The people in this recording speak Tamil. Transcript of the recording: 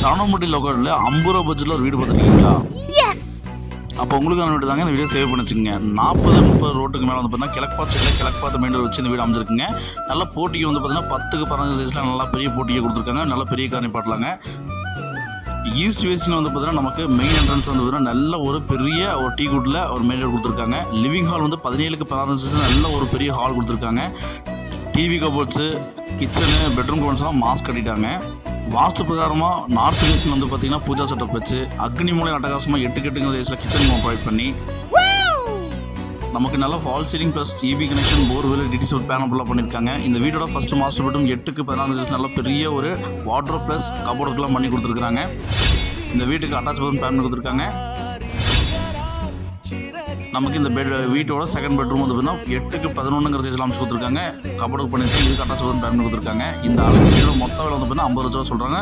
சரவணம்பட்டி லோக்கலில் 50 ரூபா பட்ஜெட்டில் ஒரு வீடு பார்த்துருக்கீங்களா? அப்போ உங்களுக்கான வீடு தாங்க. இந்த வீடியோ சேவ் பண்ணி வச்சுக்கோங்க. 40-30 ரோட்டுக்கு மேலே வந்து பார்த்தீங்கன்னா கிழக்கு பார்த்து சைடில் கிழக்கு பார்த்து மெயின் ரோடு வச்சு இந்த வீடு அமைஞ்சிருக்குங்க. நல்ல போட்டிக்கு வந்து பார்த்தீங்கன்னா 10க்கு 15 சைஸில் நல்லா பெரிய போட்டியை கொடுத்துருக்காங்க. நல்ல பெரிய காரணி பாட்டலாங்க. ஈஸ்ட் வெஸ்ட்னு வந்து பார்த்தீங்கன்னா நமக்கு மெயின் என்ட்ரன்ஸ் வந்து பார்த்தீங்கன்னா நல்ல ஒரு பெரிய ஒரு டீ குட்டில் ஒரு மெயின் ரோடு கொடுத்துருக்காங்க. லிவிங் ஹால் வந்து 17க்கு 16 சைஸில் நல்ல ஒரு பெரிய ஹால் கொடுத்துருக்காங்க. டிவி கபோர்ட்ஸு, கிச்சனு, பெட்ரூம் கபோர்ட்ஸ்லாம் மாஸ்க் கட்டிட்டாங்க. வாஸ்து பிரகாரமாக நார்த் வெஸ்டில் வந்து பார்த்தீங்கன்னா பூஜா செட்டப் வச்சு அக்னி மூலை அட்டகாசமாக 8 வயசில் கிச்சன் ப்ரொவைட் பண்ணி நமக்கு நல்ல fall ceiling plus TV connection borewell DTC panel ஃபுல்லாக பண்ணியிருக்காங்க. இந்த வீடோட ஃபஸ்ட்டு மாஸ்டர் பெட்ரூம் 8க்கு 16 சைஸ் நல்ல பெரிய ஒரு வாட்ரோப் ப்ளஸ் கபோர்டுக்கெலாம் பண்ணி கொடுத்துருக்காங்க. இந்த வீட்டுக்கு அட்டாச் பாத்ரூம் பேன் கொடுத்துருக்காங்க. நமக்கு இந்த வீட்டோட செகண்ட் பெட்ரூம் வந்து பார்த்தீங்கன்னா 8க்கு 11 சைஸில் அமைச்சு கொடுத்துருக்காங்க. கபோர்டுக்கு பண்ணியிருக்காங்க. இதுக்கு அட்டாச் பாத்ரூம் பேன் கொடுத்துருக்காங்க. இந்த அளவுக்கு மொத்த விலை வந்து பார்த்தீங்கன்னா 50 லட்ச ரூபா சொல்கிறாங்க.